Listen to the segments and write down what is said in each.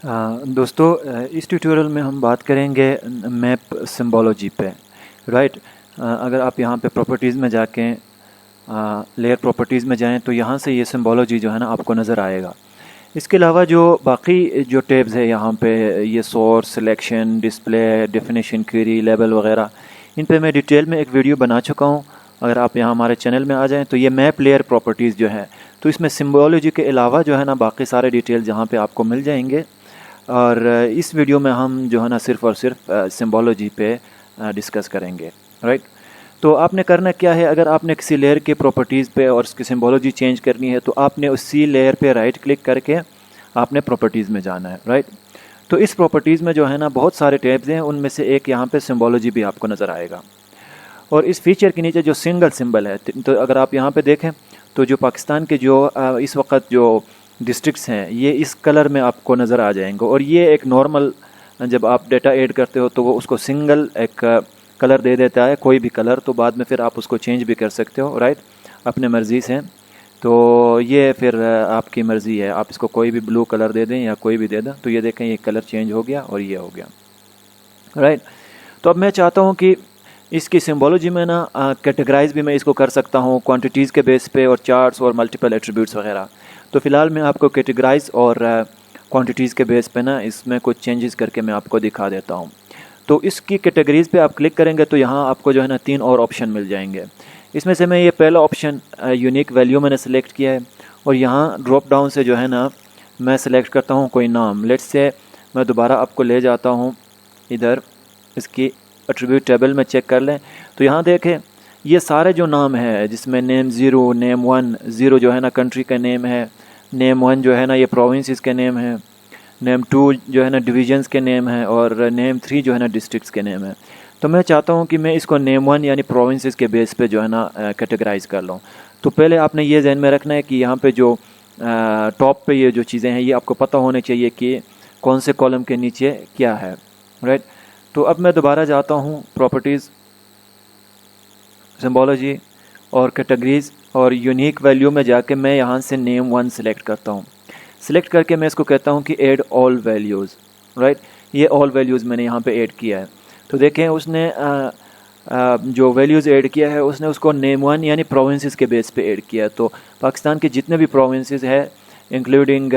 दोस्तों, इस ट्यूटोरियल में हम बात करेंगे मैप सिंबोलॉजी पे। राइट। अगर आप यहाँ पे प्रॉपर्टीज़ में जाके लेयर प्रॉपर्टीज़ में जाएं तो यहाँ से ये सिंबोलॉजी जो है ना आपको नज़र आएगा। इसके अलावा जो बाकी जो टैब्स है यहाँ पे, ये source, selection, display, definition, query, label वगैरह, इन पे मैं डिटेल में एक वीडियो बना चुका हूँ। अगर आप यहाँ हमारे चैनल में आ जाएं तो ये मैप लेयर प्रॉपर्टीज़ जो है, तो इसमें सिंबोलॉजी के अलावा जो है ना बाकी सारे डिटेल जहाँ पे आपको मिल जाएंगे। और इस वीडियो में हम जो है ना सिर्फ़ और सिर्फ सिंबोलॉजी पे डिस्कस करेंगे। राइट। तो आपने करना क्या है, अगर आपने किसी लेयर के प्रॉपर्टीज़ पे और उसकी सिंबोलॉजी चेंज करनी है तो आपने उसी लेयर पे राइट क्लिक करके आपने प्रॉपर्टीज़ में जाना है। राइट। तो इस प्रॉपर्टीज़ में जो है ना बहुत सारे टैब्स हैं, उनमें से एक यहाँ पे सिंबोलॉजी भी आपको नज़र आएगा। और इस फीचर के नीचे जो सिंगल सिंबल है, तो अगर आप यहाँ पे देखें तो जो पाकिस्तान के जो इस वक्त जो डिस्ट्रिक्ट्स हैं ये इस कलर में आपको नज़र आ जाएंगे। और ये एक नॉर्मल, जब आप डेटा ऐड करते हो तो वो उसको सिंगल एक कलर दे देता है, कोई भी कलर, तो बाद में फिर आप उसको चेंज भी कर सकते हो। राइट, अपने मर्ज़ी से। तो ये फिर आपकी मर्ज़ी है, आप इसको कोई भी ब्लू कलर दे दें या कोई भी दे दें। तो ये देखें, ये कलर चेंज हो गया और ये हो गया। राइट। तो अब मैं चाहता हूँ कि इसकी सिंबोलॉजी में ना कैटेगराइज भी मैं इसको कर सकता हूँ क्वांटिटीज़ के बेस पे, और चार्ट्स और मल्टीपल एट्रीब्यूट्स वगैरह। तो फ़िलहाल मैं आपको कैटेगराइज और क्वांटिटीज़ के बेस पे ना इसमें कुछ चेंजेस करके मैं आपको दिखा देता हूँ। तो इसकी कैटेगरीज़ पे आप क्लिक करेंगे तो यहाँ आपको जो है ना 3 और ऑप्शन मिल जाएंगे। इसमें से मैं ये पहला ऑप्शन यूनिक वैल्यू मैंने सेलेक्ट किया है, और यहाँ ड्रॉप डाउन से जो है ना मैं सेलेक्ट करता हूँ कोई नाम। लेट्स से मैं दोबारा आपको ले जाता हूँ इधर, इसकी एट्रीब्यूट टेबल में चेक कर लें तो यहाँ देखें ये सारे जो नाम है, जिसमें नेम 0, नेम 1, 0 जो है ना कंट्री का नेम है, नेम 1 जो है ना ये प्रोविंसेस के नेम है, नेम 2 जो है ना डिवीजन्स के नेम है, और नेम 3 जो है ना डिस्ट्रिक्ट्स के नेम है। तो मैं चाहता हूँ कि मैं इसको नेम 1 यानी प्रोविंसेस के बेस पे जो है ना कैटेगराइज कर लूँ। तो पहले आपने ये ध्यान में रखना है कि यहाँ पे जो टॉप पे ये जो चीज़ें हैं ये आपको पता होने चाहिए कि कौन से कॉलम के नीचे क्या है। राइट। तो अब मैं दोबारा जाता हूँ प्रॉपर्टीज़, सिंबोलॉजी और कैटेगरीज़, और यूनिक वैल्यू में जाके मैं यहाँ से नेम 1 सेलेक्ट करता हूँ। सिलेक्ट करके मैं इसको कहता हूँ कि ऐड ऑल वैल्यूज़। राइट। ये ऑल वैल्यूज़ मैंने यहाँ पे ऐड किया है। तो देखें उसने जो वैल्यूज़ ऐड किया है उसने उसको नेम 1 यानी प्रोविंसेस के बेस पे ऐड किया है। तो पाकिस्तान के जितने भी प्रोविंसेस है, इंक्लूडिंग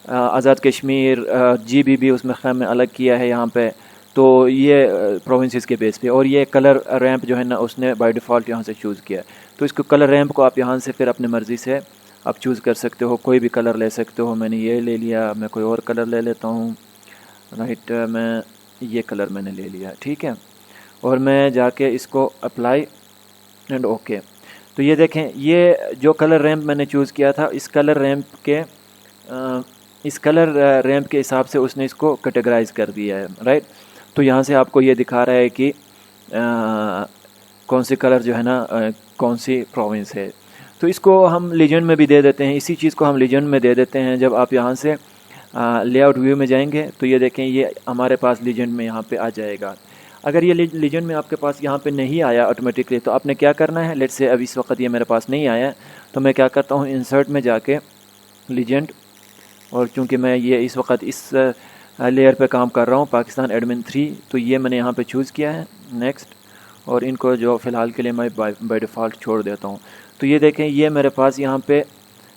आज़ाद कश्मीर, जीबीबी उसमें खैर में अलग किया है यहाँ पे। तो ये प्रोविंसेस के बेस पे, और ये कलर रैंप जो है ना उसने बाय डिफ़ॉल्ट यहाँ से चूज़ किया है। तो इसको कलर रैंप को आप यहाँ से फिर अपनी मर्ज़ी से आप चूज़ कर सकते हो, कोई भी कलर ले सकते हो। मैंने ये ले लिया, मैं कोई और कलर ले लेता हूँ। राइट, मैं ये कलर मैंने ले लिया, ठीक है। और मैं जाके इसको अप्लाई एंड ओके। तो ये देखें, ये जो कलर रैंप मैंने चूज़ किया था, इस कलर रैंप के हिसाब से उसने इसको कैटेगराइज कर दिया है। राइट। तो यहाँ से आपको ये दिखा रहा है कि कौन सी कलर जो है ना कौन सी प्रोविंस है। तो इसको हम लीजेंड में भी दे देते हैं, इसी चीज़ को हम लीजेंड में दे देते हैं। जब आप यहाँ से लेआउट व्यू में जाएंगे तो ये देखें, ये हमारे पास लीजेंड में यहाँ पे आ जाएगा। अगर ये लीजेंड में आपके पास यहाँ पे नहीं आया ऑटोमेटिकली, तो आपने क्या करना है, लेट्स से अब इस वक्त ये मेरे पास नहीं आया, तो मैं क्या करता हूँ, इंसर्ट में जाके लीजेंड, और चूँकि मैं ये इस वक्त इस लेयर पे काम कर रहा हूँ पाकिस्तान एडमिन 3, तो ये मैंने यहाँ पे चूज़ किया है, नेक्स्ट। और इनको जो फ़िलहाल के लिए मैं बाय डिफ़ॉल्ट छोड़ देता हूँ। तो ये देखें, ये मेरे पास यहाँ पे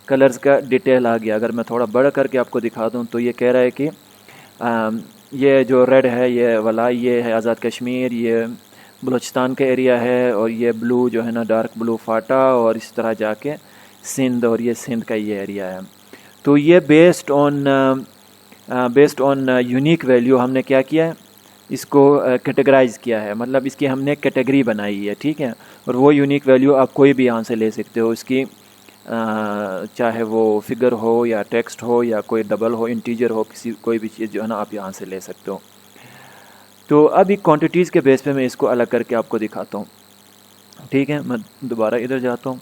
कलर्स का डिटेल आ गया। अगर मैं थोड़ा बड़ा करके आपको दिखा दूँ तो ये कह रहा है कि ये जो रेड है ये वाला, ये है आज़ाद कश्मीर, ये बलूचिस्तान का एरिया है, और ये ब्लू जो है ना डार्क ब्लू फाटा, और इस तरह जाके सिंध, और ये सिंध का ये एरिया है। तो ये बेस्ड ऑन यूनिक वैल्यू हमने क्या किया है, इसको कैटेगराइज किया है, मतलब इसकी हमने कैटेगरी बनाई है, ठीक है। और वो यूनिक वैल्यू आप कोई भी यहाँ से ले सकते हो, इसकी चाहे वो फिगर हो या टेक्स्ट हो या कोई डबल हो, इंटीजर हो, कोई भी चीज़ जो है ना आप यहाँ से ले सकते हो। तो अब एक क्वांटिटीज़ के बेस पे मैं इसको अलग करके आपको दिखाता हूँ, ठीक है। मैं दोबारा इधर जाता हूँ।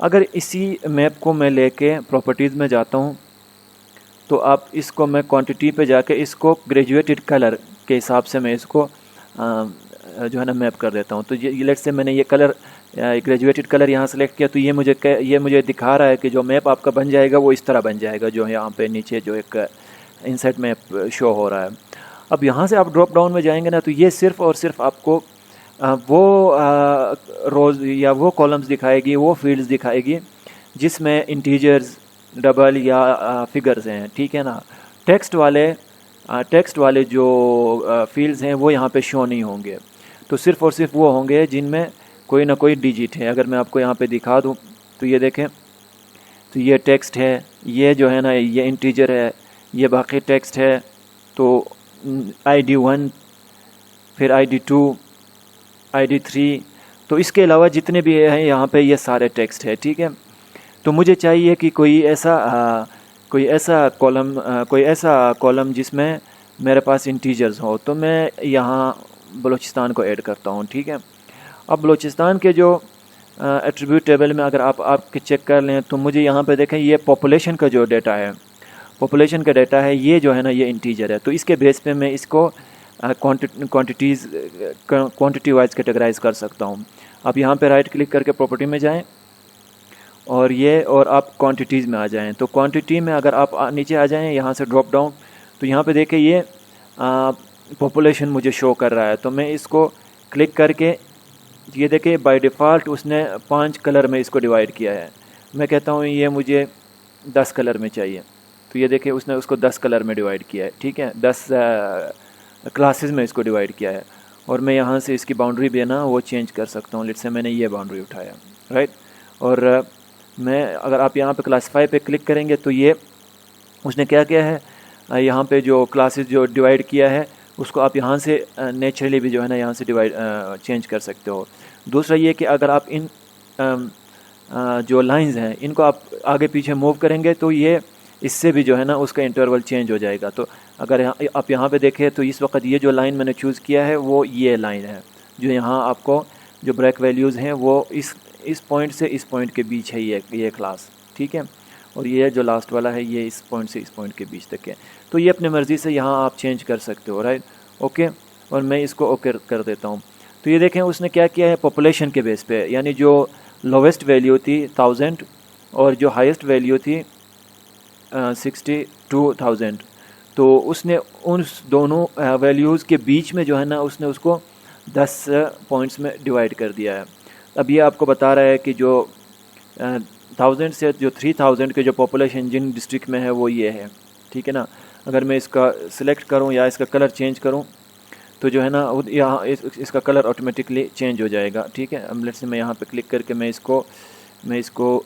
अगर इसी मैप को मैं लेके प्रॉपर्टीज़ में जाता हूँ तो आप इसको मैं क्वांटिटी पे जाके इसको ग्रेजुएटेड कलर के हिसाब से मैं इसको जो है ना मैप कर देता हूँ। तो ये लेट्स से मैंने ये कलर ग्रेजुएटेड कलर यहाँ सेलेक्ट किया, तो ये मुझे दिखा रहा है कि जो मैप आपका बन जाएगा वो इस तरह बन जाएगा, जो है यहाँ पे नीचे जो एक इनसेट मैप शो हो रहा है। अब यहाँ से आप ड्रॉप डाउन में जाएंगे ना, तो ये सिर्फ़ और सिर्फ आपको वो रोज़ या वो कॉलम्स दिखाएगी, वो फील्ड्स दिखाएगी जिसमें इंटीजर्स, डबल या फिगर्स हैं, ठीक है ना। टेक्स्ट वाले जो फील्ड्स हैं वो यहाँ पे शो नहीं होंगे, तो सिर्फ़ और सिर्फ वो होंगे जिनमें कोई ना कोई डिजिट है। अगर मैं आपको यहाँ पे दिखा दूँ तो ये देखें, तो ये टेक्स्ट है, ये जो है ना ये इंटीजर है, ये बाकी टेक्स्ट है। तो ID1, फिर ID2, ID3, तो इसके अलावा जितने भी हैं यहाँ पे ये सारे टेक्स्ट है, ठीक है। तो मुझे चाहिए कि कोई ऐसा कॉलम जिसमें मेरे पास इंटीजर्स हो, तो मैं यहाँ बलूचिस्तान को ऐड करता हूँ, ठीक है। अब बलूचिस्तान के जो एट्रीब्यूट टेबल में अगर आप चेक कर लें, तो मुझे यहाँ पे देखें ये पॉपुलेशन का जो डेटा है, पॉपुलेशन का डेटा है, ये जो है ना ये इंटीजर है। तो इसके बेस पे मैं इसको क्वांटिटी वाइज कैटेगराइज कर सकता हूँ। आप यहाँ पे राइट क्लिक करके प्रॉपर्टी में जाएं और आप क्वांटिटीज़ में आ जाएं। तो क्वांटिटी में अगर आप नीचे आ जाएं, यहाँ से ड्रॉप डाउन, तो यहाँ पे देखें ये पॉपुलेशन मुझे शो कर रहा है। तो मैं इसको क्लिक करके, ये देखें बाय डिफ़ॉल्ट उसने 5 कलर में इसको डिवाइड किया है। मैं कहता हूँ ये मुझे 10 कलर में चाहिए, तो ये देखें उसने उसको 10 कलर में डिवाइड किया है, ठीक है, 10 क्लासेस में इसको डिवाइड किया है। और मैं यहाँ से इसकी बाउंड्री भी है ना वो चेंज कर सकता हूँ। लेट्स से मैंने ये बाउंड्री उठाया, राइट। और मैं अगर आप यहाँ पे क्लासीफाई पे क्लिक करेंगे, तो ये उसने क्या किया है, यहाँ पे जो क्लासेस जो डिवाइड किया है उसको आप यहाँ से नेचुरली भी जो है ना यहाँ से डिवाइड चेंज कर सकते हो। दूसरा ये कि अगर आप इन जो लाइंस हैं इनको आप आगे पीछे मूव करेंगे, तो ये इससे भी जो है ना उसका इंटरवल चेंज हो जाएगा। तो अगर आप यहाँ पे देखें, तो इस वक्त ये जो लाइन मैंने चूज़ किया है वो ये लाइन है, जो यहाँ आपको जो ब्रेक वैल्यूज़ हैं वो इस पॉइंट से इस पॉइंट के बीच है ये क्लास, ठीक है। और ये जो लास्ट वाला है ये इस पॉइंट से इस पॉइंट के बीच तक है। तो ये अपने मर्ज़ी से यहाँ आप चेंज कर सकते हो, राइट, ओके। और मैं इसको ओके कर देता हूँ। तो ये देखें उसने क्या किया है, पॉपुलेशन के बेस पे, यानी जो लोवेस्ट वैल्यू थी 1000 और जो हाईएस्ट वैल्यू थी 62,000, तो उसने उन दोनों वैल्यूज़ के बीच में जो है ना उसने उसको 10 पॉइंट्स में डिवाइड कर दिया है। अब ये आपको बता रहा है कि जो 1000 से जो 3000 के जो पॉपुलेशन जिन डिस्ट्रिक्ट में है वो ये है, ठीक है ना। अगर मैं इसका सिलेक्ट करूं या इसका कलर चेंज करूं, तो जो है ना यहाँ इसका कलर ऑटोमेटिकली चेंज हो जाएगा, ठीक है। अब लेट्स से मैं यहाँ पे क्लिक करके मैं इसको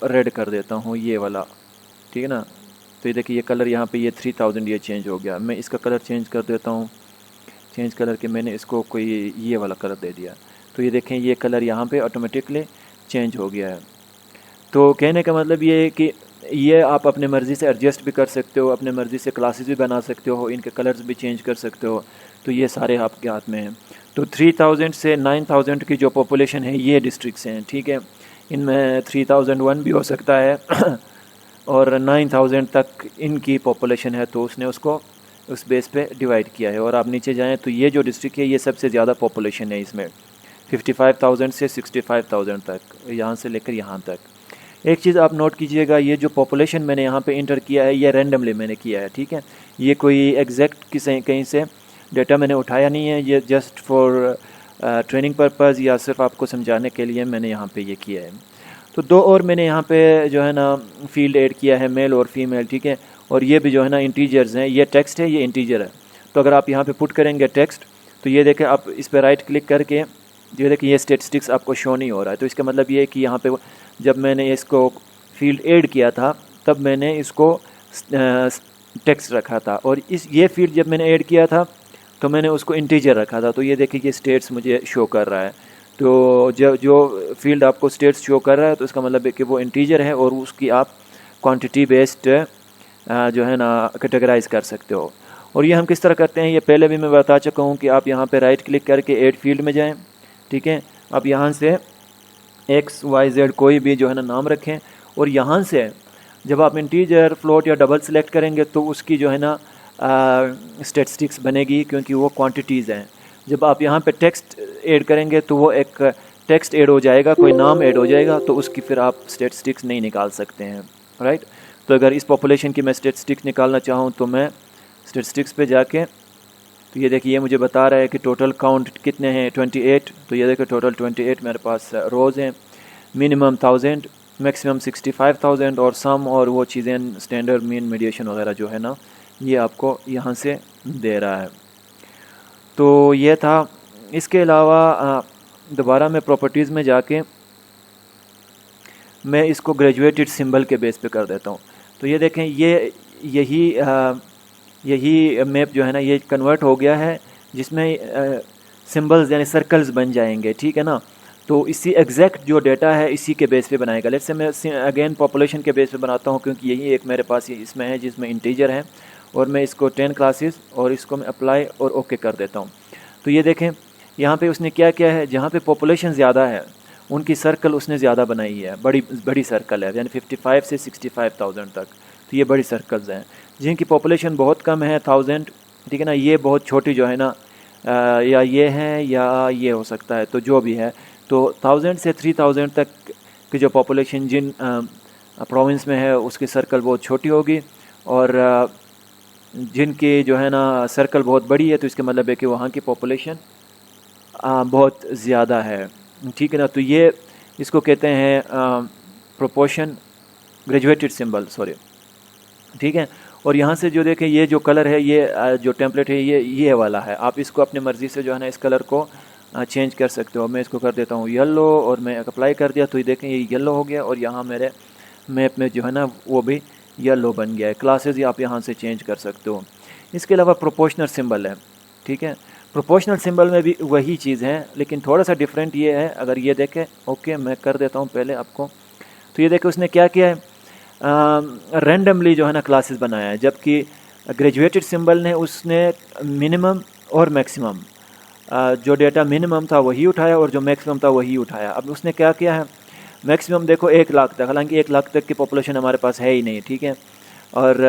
रेड कर देता हूँ, ये वाला, ठीक है ना। तो ये देखिए ये कलर यहाँ पे ये 3000 ये चेंज हो गया। मैं इसका कलर चेंज कर देता हूँ, चेंज कलर के मैंने इसको कोई ये वाला कलर दे दिया। तो ये देखें ये कलर यहाँ पे ऑटोमेटिकली चेंज हो गया है। तो कहने का मतलब ये है कि ये आप अपने मर्ज़ी से एडजस्ट भी कर सकते हो, अपने मर्ज़ी से क्लासेस भी बना सकते हो, इनके कलर्स भी चेंज कर सकते हो। तो ये सारे आपके हाथ में हैं। तो 3000 से 9000 की जो पॉपुलेशन है ये डिस्ट्रिक्ट्स हैं, ठीक है। इनमें 3001 भी हो सकता है और 9000 तक इनकी पॉपुलेशन है, तो उसने उसको उस बेस पे डिवाइड किया है। और आप नीचे जाएं तो ये जो डिस्ट्रिक्ट है ये सबसे ज़्यादा पॉपुलेशन है इसमें, 55,000 से 65,000 तक, यहाँ से लेकर यहाँ तक। एक चीज़ आप नोट कीजिएगा, ये जो पॉपुलेशन मैंने यहाँ पे इंटर किया है ये रैंडमली मैंने किया है, ठीक है। ये कोई एग्जैक्ट कहीं से डेटा मैंने उठाया नहीं है, ये जस्ट फॉर ट्रेनिंग पर्पज़ या सिर्फ आपको समझाने के लिए मैंने यहाँ पे ये किया है। तो दो और मैंने यहाँ पे जो है ना फील्ड ऐड किया है, मेल और फीमेल, ठीक है। और ये भी जो है ना इंटीजर्स हैं, ये टेक्स्ट है, ये इंटीजर है। तो अगर आप यहाँ पे पुट करेंगे टेक्स्ट, तो ये देखें आप इस पर राइट क्लिक करके ये देखिए ये स्टैटिस्टिक्स आपको शो नहीं हो रहा है। तो इसका मतलब ये है कि यहाँ पे जब मैंने इसको फील्ड ऐड किया था तब मैंने इसको टेक्स्ट रखा था, और ये फील्ड जब मैंने ऐड किया था तो मैंने उसको इंटीजर रखा था। तो ये देखिए ये स्टेट्स मुझे शो कर रहा है। तो जो फील्ड आपको स्टेट्स शो कर रहा है तो इसका मतलब है कि वो इंटीजर है और उसकी आप क्वांटिटी बेस्ड जो है ना कैटेगराइज कर सकते हो। और ये हम किस तरह करते हैं ये पहले भी मैं बता चुका हूँ कि आप यहाँ पे राइट क्लिक करके ऐड फील्ड में जाएं, ठीक है। आप यहाँ से XYZ कोई भी जो है ना नाम रखें, और यहाँ से जब आप इंटीजर, फ्लोट या डबल सेलेक्ट करेंगे तो उसकी जो है ना स्टैटिस्टिक्स बनेगी, क्योंकि वो क्वांटिटीज़ हैं। जब आप यहाँ पे टेक्स्ट ऐड करेंगे तो वो एक टेक्स्ट ऐड हो जाएगा, कोई नाम ऐड हो जाएगा, तो उसकी फिर आप स्टैटिस्टिक्स नहीं निकाल सकते हैं, राइट। तो अगर इस पॉपुलेशन की मैं स्टैटिस्टिक्स निकालना चाहूँ तो मैं स्टैटिस्टिक्स पे जाके तो ये देखिए ये मुझे बता रहा है कि टोटल काउंट कितने हैं 28। तो ये देखिए टोटल 28 मेरे पास रोज़ हैं, मिनिमम 1000, मैक्सिमम 65,000 और सम और वो चीज़ें स्टैंडर्ड मीन मीडिएशन वगैरह जो है ना ये आपको यहाँ से दे रहा है। तो ये था। इसके अलावा दोबारा मैं प्रॉपर्टीज़ में जाके मैं इसको ग्रेजुएटेड सिंबल के बेस पे कर देता हूँ। तो ये देखें यही मैप जो है ना ये कन्वर्ट हो गया है, जिसमें सिंबल्स यानी सर्कल्स बन जाएंगे, ठीक है ना। तो इसी एग्जैक्ट जो डेटा है इसी के बेस पे बनाएगा। लेट्स से मैं अगेन पॉपुलेशन के बेस पे बनाता हूँ, क्योंकि यही एक मेरे पास इसमें है जिसमें इंटीजर है, और मैं इसको 10 क्लासेस और इसको मैं अप्लाई और ओके कर देता हूँ। तो ये देखें यहाँ पे उसने क्या किया है, जहाँ पे पॉपुलेशन ज़्यादा है उनकी सर्कल उसने ज़्यादा बनाई है, बड़ी सर्कल है, यानी 55 से 65,000 तक। तो ये बड़ी सर्कल्स हैं। जिनकी पॉपुलेशन बहुत कम है 1000, ठीक है ना, ये बहुत छोटी जो है ना या ये है या ये हो सकता है, तो जो भी है तो 1000 से 3000 तक की जो पॉपुलेशन जिन प्रोविंस में है उसकी सर्कल बहुत छोटी होगी, और जिनकी जो है ना सर्कल बहुत बड़ी है तो इसका मतलब है कि वहाँ की पॉपुलेशन बहुत ज़्यादा है, ठीक है ना। तो ये इसको कहते हैं प्रोपोर्शन ग्रेजुएटेड सिंबल, सॉरी, ठीक है। और यहाँ से जो देखें ये जो कलर है, ये जो टेम्पलेट है ये वाला है। आप इसको अपने मर्ज़ी से जो है ना इस कलर को चेंज कर सकते हो। मैं इसको कर देता हूँ येलो और मैं अप्लाई कर दिया, तो ये देखें ये येलो हो गया और यहाँ मेरे मैप में जो है ना वो भी येलो बन गया है। क्लासेस आप यहाँ से चेंज कर सकते हो। इसके अलावा प्रोपोर्शनल सिंबल है, ठीक है। प्रोपोर्शनल सिंबल में भी वही चीज़ है, लेकिन थोड़ा सा डिफरेंट ये है। अगर ये देखें, ओके मैं कर देता हूँ पहले आपको। तो ये देखें उसने क्या किया है, रैंडमली जो है ना क्लासेस बनाया है, जबकि ग्रेजुएटेड सिंबल ने उसने मिनिमम और मैक्सिमम, जो डेटा मिनिमम था वही उठाया और जो मैक्सिमम था वही उठाया। अब उसने क्या किया है, मैक्सिमम देखो 1 लाख तक, हालांकि 1 लाख तक की पॉपुलेशन हमारे पास है ही नहीं, ठीक है, और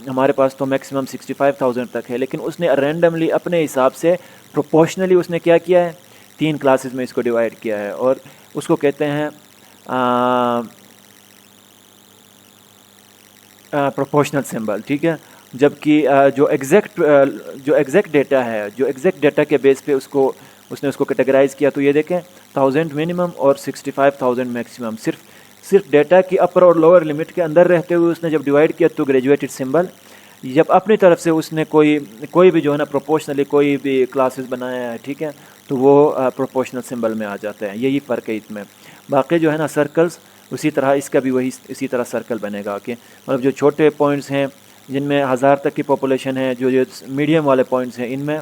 हमारे पास तो मैक्सिमम 65,000 तक है। लेकिन उसने रैंडमली अपने हिसाब से प्रोपोर्शनली उसने क्या किया है, 3 क्लासेस में इसको डिवाइड किया है, और उसको कहते हैं प्रोपोर्शनल सिंबल, ठीक है। जबकि जो एग्जैक्ट डेटा है, जो एग्जैक्ट डेटा के बेस पे उसने उसको कैटेगराइज किया, तो ये देखें 1000 मिनिमम और 65,000 मैक्सिमम, सिर्फ डेटा की अपर और लोअर लिमिट के अंदर रहते हुए उसने जब डिवाइड किया, तो ग्रेजुएटेड सिंबल जब अपनी तरफ से उसने कोई भी जो है ना प्रोपोर्शनली कोई भी क्लासेस बनाया है, ठीक है, तो वो प्रोपोर्शनल सिंबल में आ जाते हैं। यही फ़र्क है इसमें। बाकी जो है ना सर्कल्स उसी तरह, इसका भी वही इसी तरह सर्कल बनेगा कि मतलब जो छोटे पॉइंट्स हैं जिनमें 1000 तक की पॉपुलेशन है, जो मीडियम वाले पॉइंट्स हैं इनमें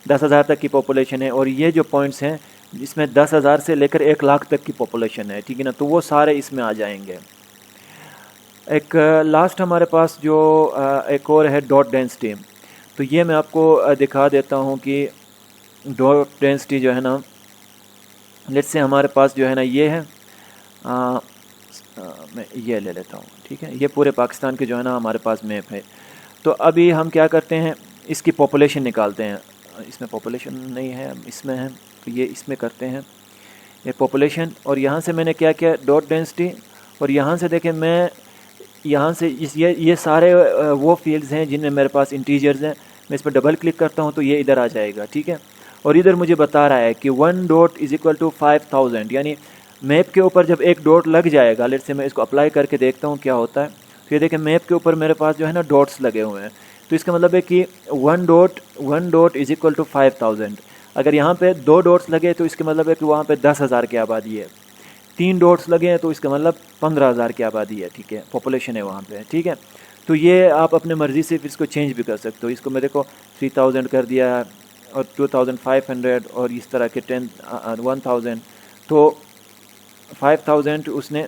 10,000 तक की पॉपुलेशन है, और ये जो पॉइंट्स हैं जिसमें 10,000 से लेकर 1 लाख तक की पॉपुलेशन है, ठीक है ना, तो वो सारे इसमें आ जाएंगे। एक लास्ट हमारे पास जो एक और है डॉट डेंसिटी। तो ये मैं आपको दिखा देता हूँ कि डॉट डेंसिटी जो है ना, लेट्स से हमारे पास जो है ना ये है, मैं ये ले लेता हूँ, ठीक है। ये पूरे पाकिस्तान के जो है ना हमारे पास मैप है। तो अभी हम क्या करते हैं, इसकी पॉपुलेशन निकालते हैं। इसमें पॉपुलेशन नहीं है, इसमें है, तो ये इसमें करते हैं ये पॉपुलेशन। और यहाँ से मैंने क्या किया, डॉट डेंसिटी, और यहाँ से देखें मैं यहाँ से ये सारे वो फील्ड्स हैं जिनमें मेरे पास इंटीजर्स हैं। मैं इस पर डबल क्लिक करता हूँ तो ये इधर आ जाएगा, ठीक है। और इधर मुझे बता रहा है कि 1 डॉट इज इक्वल टू 5000, यानी मैप के ऊपर जब एक डॉट लग जाएगा, लेट्स से मैं इसको अप्लाई करके देखता हूँ क्या होता है। तो ये देखें मैप के ऊपर मेरे पास जो है ना डॉट्स लगे हुए हैं, तो इसका मतलब है कि 1 डॉट इज इक्वल टू 5000। अगर यहाँ पे 2 डॉट्स लगे तो इसका मतलब है कि वहाँ पे 10,000 की आबादी है। 3 डॉट्स लगे हैं तो इसका मतलब 15,000 की आबादी है, ठीक है, पॉपुलेशन है वहाँ पे, ठीक है। तो ये आप अपने मर्ज़ी से फिर इसको चेंज भी कर सकते हो। इसको मैं देखो 3000 कर दिया और 2500 और इस तरह के 1000 तो 5000 उसने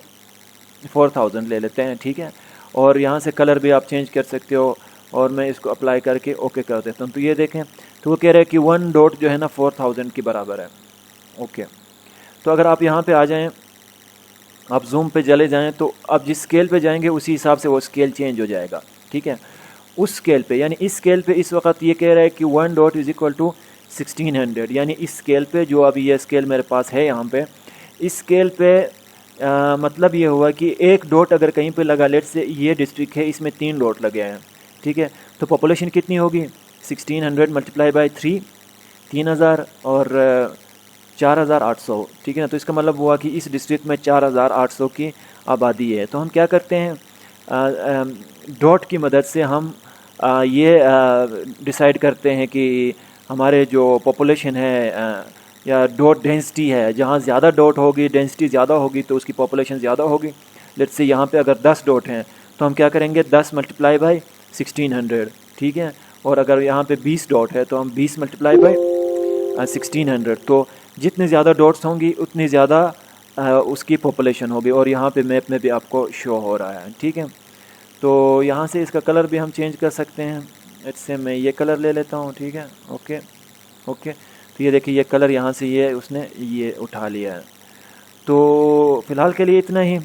4000 ले लेते हैं, ठीक है। और यहाँ से कलर भी आप चेंज कर सकते हो, और मैं इसको अप्लाई करके ओके कर देता हूँ। तो ये देखें, तो वो कह रहे हैं कि 1 डॉट जो है ना 4000 की बराबर है, ओके। तो अगर आप यहाँ पे आ जाएं, आप जूम पे चले जाएं, तो आप जिस स्केल पे जाएंगे उसी हिसाब से वो स्केल चेंज हो जाएगा, ठीक है। उस स्केल पे, यानी इस स्केल पे इस वक्त ये कह रहा है कि 1 डॉट इज इक्वल टू 1600, यानी इस स्केल पे जो अभी ये स्केल मेरे पास है यहाँ पे, इस स्केल पे मतलब ये हुआ कि 1 डॉट अगर कहीं पे लगा, लेट से ये डिस्ट्रिक्ट है, इसमें 3 डॉट लगे हैं, ठीक है। तो पॉपुलेशन कितनी होगी 1600 मल्टीप्लाई बाई 3, 3000 और 4800, ठीक है ना। तो इसका मतलब हुआ कि इस डिस्ट्रिक्ट में 4800 की आबादी है। तो हम क्या करते हैं, डॉट की मदद से हम ये डिसाइड करते हैं कि हमारे जो पॉपुलेशन है या डॉट डेंसिटी है, जहाँ ज़्यादा डॉट होगी, डेंसिटी ज़्यादा होगी तो उसकी पॉपुलेशन ज़्यादा होगी। लेट्स से यहाँ पे अगर 10 डॉट हैं तो हम क्या करेंगे 10 मल्टीप्लाई बाई 1600, ठीक है। और अगर यहाँ पे 20 डॉट है तो हम 20 मल्टीप्लाई बाई 1600। तो जितनी ज़्यादा डॉट्स होंगी उतनी ज़्यादा उसकी पॉपुलेशन होगी, और यहाँ पे मैप में भी आपको शो हो रहा है, ठीक है। तो यहाँ से इसका कलर भी हम चेंज कर सकते हैं। इससे मैं ये कलर ले लेता हूँ, ठीक है। ओके ओके, तो ये देखिए ये कलर यहाँ से ये उसने ये उठा लिया है। तो फ़िलहाल के लिए इतना ही।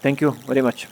Thank you very much.